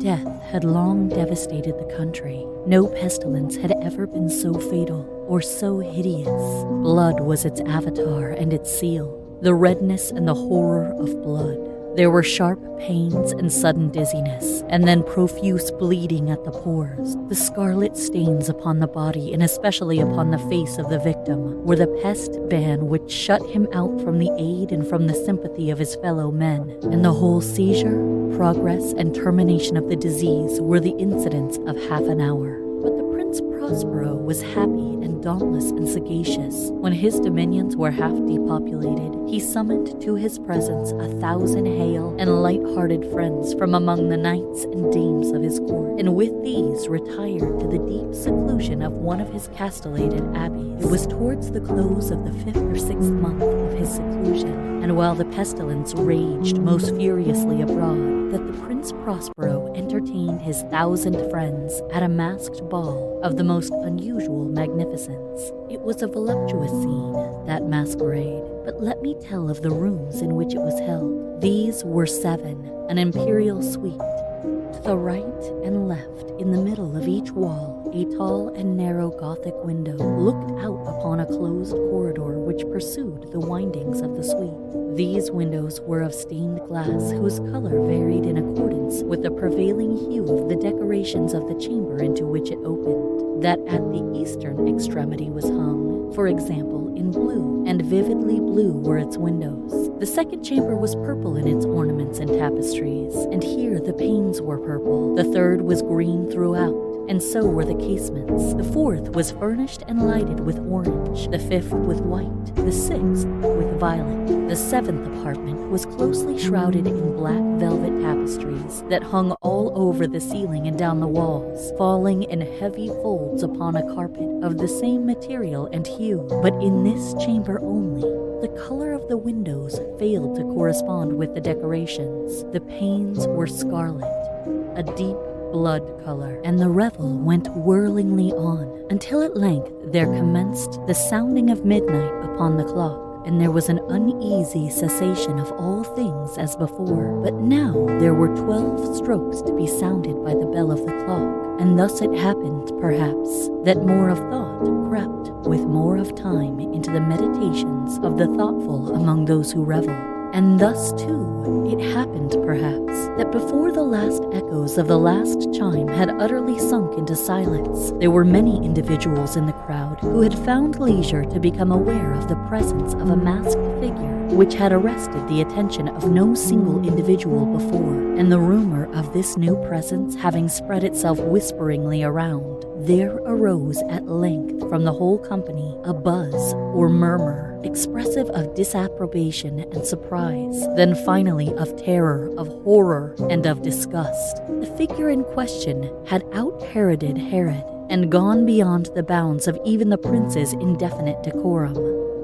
Death had long devastated the country. No pestilence had ever been so fatal or so hideous. Blood was its avatar and its seal, the redness and the horror of blood. There were sharp pains and sudden dizziness, and then profuse bleeding at the pores. The scarlet stains upon the body, and especially upon the face of the victim, were the pest ban which shut him out from the aid and from the sympathy of his fellow men. And the whole seizure, progress, and termination of the disease were the incidents of half an hour. But the Prince Prospero was happy and dauntless and sagacious. When his dominions were half depopulated, he summoned to his presence 1,000 hale and light-hearted friends from among the knights and dames of his court, and with these retired to the deep seclusion of one of his castellated abbeys. It was towards the close of the 5th or 6th month of his seclusion, and while the pestilence raged most furiously abroad, that the Prince Prospero entertained his 1,000 friends at a masked ball of the most unusual magnificence. It was a voluptuous scene, that masquerade, but let me tell of the rooms in which it was held. These were 7, an imperial suite. To the right and left, in the middle of each wall, a tall and narrow Gothic window looked out upon a closed corridor which pursued the windings of the suite. These windows were of stained glass whose color varied in accordance with the prevailing hue of the decorations of the chamber into which it opened. That at the eastern extremity was hung, for example, in blue, and vividly blue were its windows. The second chamber was purple in its ornaments and tapestries, and here the panes were purple. The third was green throughout, and so were the casements. The fourth was furnished and lighted with orange, the fifth with white, the sixth with violet. The seventh apartment was closely shrouded in black velvet tapestries that hung all over the ceiling and down the walls, falling in heavy folds upon a carpet of the same material and hue. But in this chamber only, the color of the windows failed to correspond with the decorations. The panes were scarlet, a deep blood color, and the revel went whirlingly on, until at length there commenced the sounding of midnight upon the clock, and there was an uneasy cessation of all things as before. But now there were 12 strokes to be sounded by the bell of the clock, and thus it happened, perhaps, that more of thought crept with more of time into the meditations of the thoughtful among those who revel. And thus, too, it happened, perhaps, that before the last echoes of the last chime had utterly sunk into silence, there were many individuals in the crowd who had found leisure to become aware of the presence of a masked figure which had arrested the attention of no single individual before, and the rumor of this new presence having spread itself whisperingly around, there arose at length from the whole company a buzz or murmur, expressive of disapprobation and surprise, then finally of terror, of horror, and of disgust. The figure in question had out-Heroded Herod, and gone beyond the bounds of even the prince's indefinite decorum.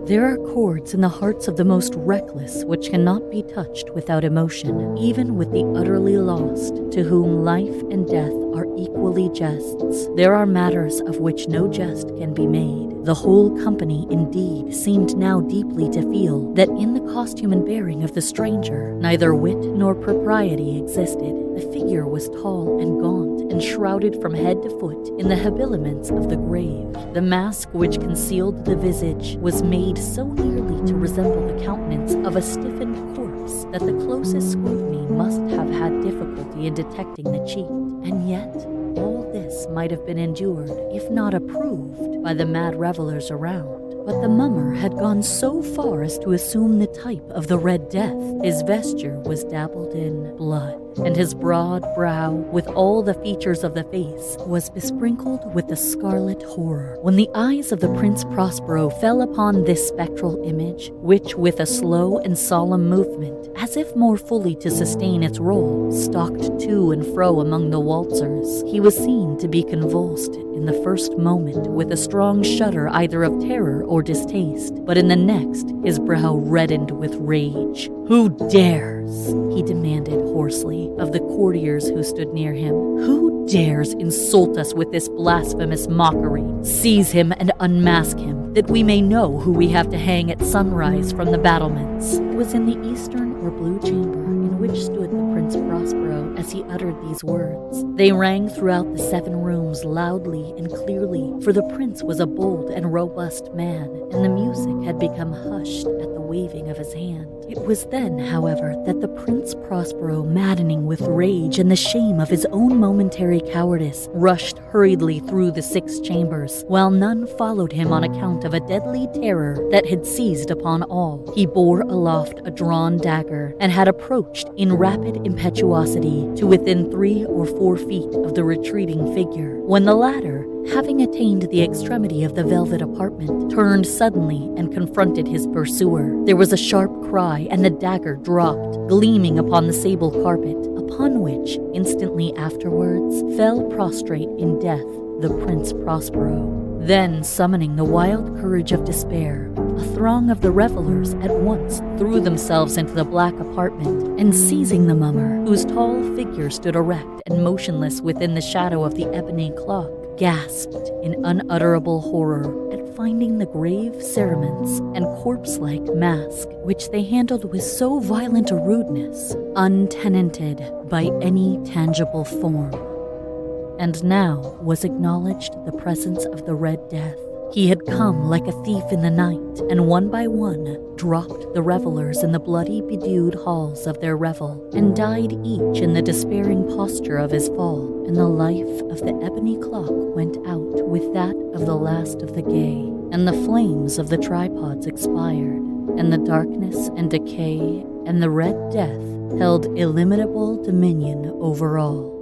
There are chords in the hearts of the most reckless which cannot be touched without emotion, even with the utterly lost, to whom life and death are equally jests. There are matters of which no jest can be made. The whole company, indeed, seemed now deeply to feel that in the costume and bearing of the stranger, neither wit nor propriety existed. The figure was tall and gaunt, and shrouded from head to foot in the habiliments of the grave. The mask which concealed the visage was made so nearly to resemble the countenance of a stiffened corpse that the closest scrutiny must have had difficulty in detecting the cheat. And yet, all this might have been endured, if not approved, by the mad revelers around. But the mummer had gone so far as to assume the type of the Red Death. His vesture was dabbled in blood, and his broad brow, with all the features of the face, was besprinkled with the scarlet horror. When the eyes of the Prince Prospero fell upon this spectral image, which with a slow and solemn movement, as if more fully to sustain its role, stalked to and fro among the waltzers, he was seen to be convulsed in the first moment with a strong shudder either of terror or distaste, but in the next his brow reddened with rage. "Who dares?" he demanded hoarsely of the courtiers who stood near him. "Who dares insult us with this blasphemous mockery? Seize him and unmask him, that we may know who we have to hang at sunrise from the battlements." It was in the eastern or blue chamber in which stood the Prince Prospero as he uttered these words. They rang throughout the 7 rooms loudly and clearly, for the prince was a bold and robust man, and the music had become hushed at the waving of his hand. It was then, however, that the Prince Prospero, maddening with rage and the shame of his own momentary cowardice, rushed hurriedly through the 6 chambers, while none followed him on account of a deadly terror that had seized upon all. He bore aloft a drawn dagger, and had approached in rapid impetuosity to within 3 or 4 feet of the retreating figure, when the latter, having attained the extremity of the velvet apartment, turned suddenly and confronted his pursuer. There was a sharp cry, and the dagger dropped, gleaming upon the sable carpet, upon which, instantly afterwards, fell prostrate in death the Prince Prospero. Then, summoning the wild courage of despair, a throng of the revelers at once threw themselves into the black apartment, and seizing the mummer, whose tall figure stood erect and motionless within the shadow of the ebony clock, gasped in unutterable horror at finding the grave cerements and corpse-like mask, which they handled with so violent a rudeness, untenanted by any tangible form. And now was acknowledged the presence of the Red Death. He had come like a thief in the night, and one by one dropped the revelers in the bloody bedewed halls of their revel, and died each in the despairing posture of his fall, and the life of the ebony clock went out with that of the last of the gay, and the flames of the tripods expired, and the darkness and decay and the Red Death held illimitable dominion over all.